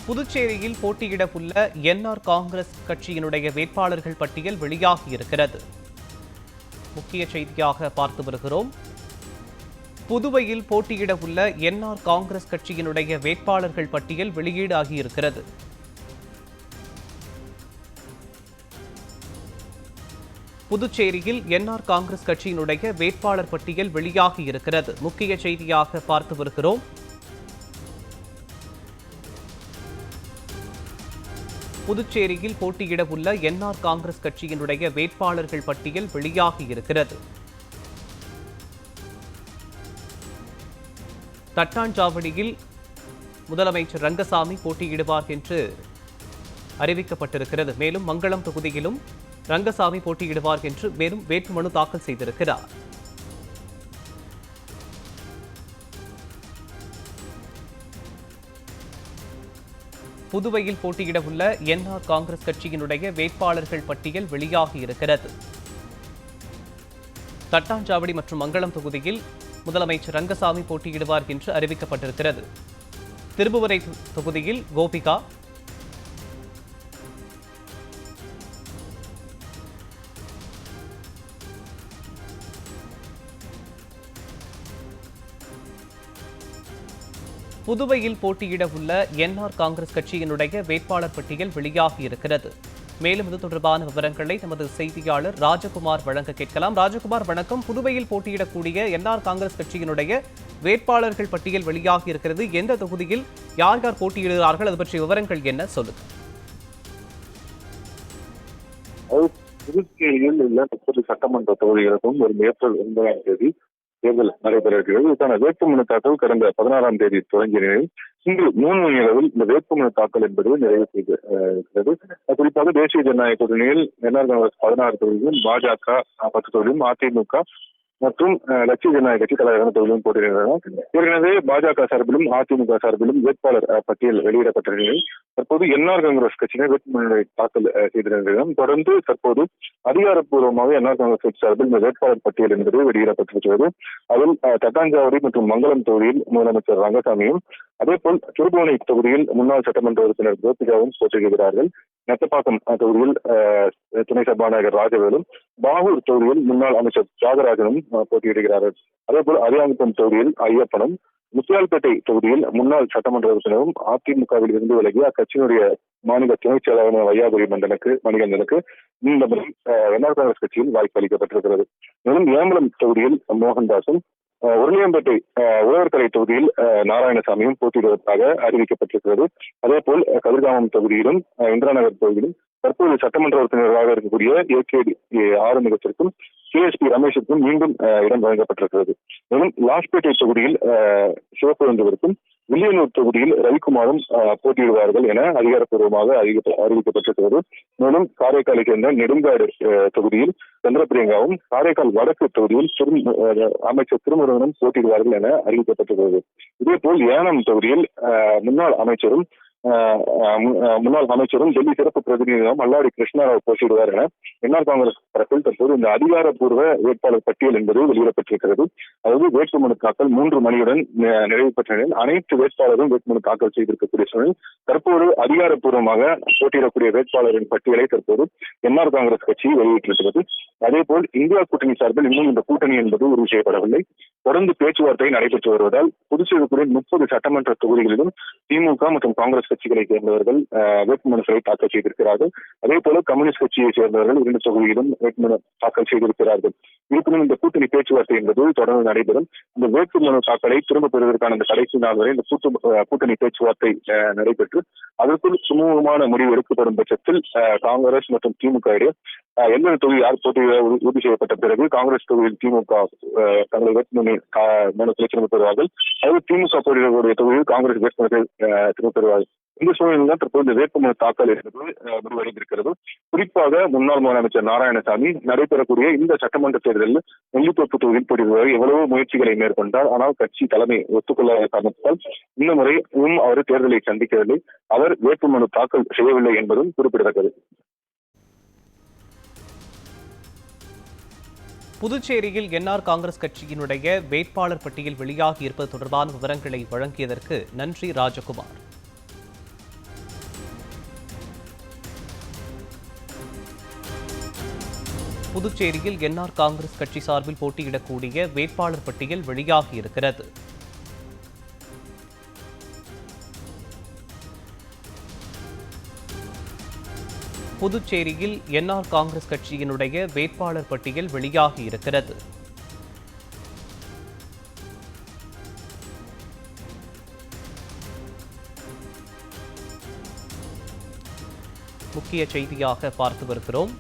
புதுச்சேரியில் போட்டியிட உள்ள என்ஆர் காங்கிரஸ் கட்சியினுடைய வேட்பாளர்கள் பட்டியல் வெளியாகியிருக்கிறது. முக்கிய செய்தியாக பார்த்து வருகிறோம். புதுவையில் போட்டியிட உள்ள என்ஆர் காங்கிரஸ் கட்சியினுடைய வேட்பாளர்கள் பட்டியல் வெளியீடாகியிருக்கிறது. புதுச்சேரியில் என்ஆர் காங்கிரஸ் கட்சியினுடைய வேட்பாளர் பட்டியல் வெளியாகியிருக்கிறது. முக்கிய செய்தியாக பார்த்து வருகிறோம். புதுச்சேரியில் போட்டியிட உள்ள என்ஆர் காங்கிரஸ் கட்சியினுடைய வேட்பாளர்கள் பட்டியல் வெளியாகியிருக்கிறது. தட்டாஞ்சாவடியில் முதலமைச்சர் ரங்கசாமி போட்டியிடுவார் என்று அறிவிக்கப்பட்டிருக்கிறது. மேலும் மங்களம் தொகுதியிலும் ரங்கசாமி போட்டியிடுவார் என்று மேலும் வேட்புமனு தாக்கல் செய்திருக்கிறார். புதுவையில் போட்டியிட உள்ள என்ஆர் காங்கிரஸ் கட்சியினுடைய வேட்பாளர்கள் பட்டியல் வெளியாகியிருக்கிறது. தட்டாஞ்சாவடி மற்றும் மங்களம் தொகுதியில் முதலமைச்சர் ரங்கசாமி போட்டியிடுவார் என்று அறிவிக்கப்பட்டிருக்கிறது. திருபுவரை தொகுதியில் கோபிகா, புதுவையில் போட்டியிட உள்ள என்ஆர் காங்கிரஸ் கட்சியினுடைய வேட்பாளர் பட்டியல் வெளியாகியிருக்கிறது. மேலும் இது தொடர்பான விவரங்களை நமது செய்தியாளர் ராஜகுமார் வழங்க கேட்கலாம். ராஜகுமார், வணக்கம். புதுவையில் போட்டியிடக்கூடிய என்ஆர் காங்கிரஸ் கட்சியினுடைய வேட்பாளர்கள் பட்டியல் வெளியாகியிருக்கிறது. எந்த தொகுதியில் யார் யார் போட்டியிடுகிறார்கள், அது பற்றிய விவரங்கள் என்ன, சொல்லுங்க. புதுச்சேரியில் உள்ள 30 சட்டமன்ற தொகுதிகளுக்கும் வரும் ஏப்ரல் 9ஆம் தேதி தேர்தல் நடைபெற இருக்கிறது. இதற்கான வேட்புமனு தாக்கல் கடந்த 16ஆம் தேதி தொடங்கிய நிலையில் இன்று 3 மணி அளவில் இந்த வேட்புமனு தாக்கல் என்பது நிறைவு செய்திருக்கிறது. குறிப்பாக தேசிய ஜனநாயக கூட்டணியில் என்ஆர் காங்கிரஸ் 16 தொகுதியிலும், பாஜக 10 தொகுதியிலும், அதிமுக மற்றும் லட்சிய ஜனநாயக கட்சி தலா 2 தொகுதியிலும் போட்டியிடுகின்றன. ஏற்கனவே பாஜக சார்பிலும் அதிமுக சார்பிலும் வேட்பாளர் பட்டியல் வெளியிடப்பட்ட நிலையில் தற்போது என்ஆர் காங்கிரஸ் கட்சியினர் வேட்புமனுவை தாக்கல் செய்திருக்கிறார்கள். தொடர்ந்து தற்போது அதிகாரப்பூர்வமாக என்ஆர் காங்கிரஸ் கட்சி சார்பில் இந்த வேட்பாளர் பட்டியல் என்பது வெளியிடப்பட்டிருக்கிறது. அதில் தட்டாஞ்சாவடி மற்றும் மங்களம் தொகுதியில் முதலமைச்சர் ரங்கசாமியும், அதேபோல் திருபுவனை தொகுதியில் முன்னாள் சட்டமன்ற உறுப்பினர் கோபிகாவும் போட்டியிடுகிறார்கள். நெத்தப்பாக்கம் தொகுதியில் துணை சபாநாயகர் ராஜவேலும், பாகூர் தொகுதியில் முன்னாள் அமைச்சர் தியாகராஜனும் போட்டியிடுகிறார்கள். அதேபோல் அரியாங்குப்பம் தொகுதியில் ஐயப்பனும், முத்தியால்பேட்டை தொகுதியில் முன்னாள் சட்டமன்ற உறுப்பினரும் அதிமுகவில் இருந்து விலகி அக்கட்சியினுடைய மாநில துணைச் செயலாளர் வையாபுரி மணிகண்டனுக்கு இந்த முறை என்ஆர் காங்கிரஸ் கட்சியில் வாய்ப்பு அளிக்கப்பட்டிருக்கிறது. மேலும் ஏம்பலம் தொகுதியில் மோகன்தாசும், உருளையம்பேட்டை உழவர்கரை தொகுதியில் நாராயணசாமியும் போட்டியிடுவதாக அறிவிக்கப்பட்டிருக்கிறது. அதேபோல் கதிர்காமம் தொகுதியிலும் இந்திராநகர் தொகுதியிலும் தற்போது சட்டமன்ற உறுப்பினர்களாக இருக்கக்கூடிய ஏகேடி ஆறுமுகத்திற்கும் கேஎஸ்பி ரமேஷுக்கும் மீண்டும் இடம் வழங்கப்பட்டிருக்கிறது. மேலும் லாஸ்பேட்டை தொகுதியில் சிவப்பு வில்லியனூர் தொகுதியில் ரவிக்குமாரும் போட்டியிடுவார்கள் என அதிகாரப்பூர்வமாக அறிவிக்கப்பட்டிருக்கிறது. மேலும் காரைக்காலை சேர்ந்த நெடுங்காடு தொகுதியில் சந்திரபிரியங்காவும், காரைக்கால் வடக்கு தொகுதியில் அமைச்சர் திருமுருகனும் போட்டியிடுவார்கள் என அறிவிக்கப்பட்டிருக்கிறது. இதேபோல் ஏனாம் தொகுதியில் முன்னாள் அமைச்சரும் டெல்லி சிறப்பு பிரதிநிதியும் மல்லாடி கிருஷ்ணாராவ் போட்டியிடுவார் என என்ஆர் காங்கிரஸ் தரப்பில் தற்போது இந்த அதிகாரப்பூர்வ வேட்பாளர் பட்டியல் என்பது வெளியிடப்பட்டிருக்கிறது. அதாவது வேட்புமனு தாக்கல் 3 மணியுடன் நிறைவு பெற்ற நிலையில் அனைத்து வேட்பாளரும் வேட்புமனு தாக்கல் செய்திருக்கக்கூடிய சூழலில் தற்போது அதிகாரப்பூர்வமாக போட்டியிடக்கூடிய வேட்பாளரின் பட்டியலை தற்போது என்ஆர் காங்கிரஸ் கட்சி வெளியிட்டிருக்கிறது. அதேபோல் இந்தியா கூட்டணி சார்பில் இன்னும் இந்த கூட்டணி என்பது உறுதி செய்யப்படவில்லை. தொடர்ந்து பேச்சுவார்த்தை நடைபெற்று வருவதால் புதுச்சேரிக்குரிய 30 சட்டமன்ற தொகுதிகளிலும் திமுக மற்றும் காங்கிரஸ் கட்சிகளை சேர்ந்தவர்கள் வேட்புமனுக்களை தாக்கல் செய்திருக்கிறார்கள். அதே போல கம்யூனிஸ்ட் கட்சியை சேர்ந்தவர்கள் 2 தொகுதியிலும் வேட்புமனு தாக்கல் செய்திருக்கிறார்கள். இருப்பினும் இந்த கூட்டணி பேச்சுவார்த்தை என்பது தொடர்ந்து நடைபெறும். இந்த வேட்புமனு தாக்கலை திரும்ப பெறுவதற்கான இந்த கடைசி நாள் வரை இந்த கூட்டணி பேச்சுவார்த்தை நடைபெற்று அதற்குள் சுமூகமான முடிவு எடுக்கப்படும் பட்சத்தில் காங்கிரஸ் மற்றும் திமுக இடையே எந்த தொகுதி யார் போட்டியிட உறுதி செய்யப்பட்ட பிறகு காங்கிரஸ் தொகுதியில் திமுக தங்களை வேட்புமனு திரும்ப பெறுவார்கள். அதாவது திமுக போட்டியிடக்கூடிய தொகுதியில் காங்கிரஸ் வேட்புமனுக்கள் திரும்ப பெறுவார்கள். இந்த சூழலில் தான் தற்போது இந்த வேட்புமனு தாக்கல் என்பது முடிவடைந்திருக்கிறது. குறிப்பாக முன்னாள் முதலமைச்சர் நாராயணசாமி நடைபெறக்கூடிய இந்த சட்டமன்ற தேர்தலில் நெல்லித்தோப்பு தொகுதியில் போட்டியிடுவார் எவ்வளவோ முயற்சிகளை மேற்கொண்டார். ஆனால் கட்சி தலைமை ஒத்துக்கொள்ளாத காரணத்தால் இந்த முறையும் அவர் தேர்தலை சந்திக்கவில்லை. அவர் வேட்புமனு தாக்கல் செய்யவில்லை என்பதும் குறிப்பிடத்தக்கது. புதுச்சேரியில் என்ஆர் காங்கிரஸ் கட்சியினுடைய வேட்பாளர் பட்டியல் வெளியாகி இருப்பது தொடர்பான விவரங்களை வழங்கியதற்கு நன்றி ராஜகுமார். புதுச்சேரியில் என்ஆர் காங்கிரஸ் கட்சி சார்பில் போட்டியிடக்கூடிய வேட்பாளர் பட்டியல் வெளியாகியிருக்கிறது. புதுச்சேரியில் என்ஆர் காங்கிரஸ் கட்சியினுடைய வேட்பாளர் பட்டியல் வெளியாகியிருக்கிறது. முக்கிய செய்தியாக பார்த்து வருகிறோம்.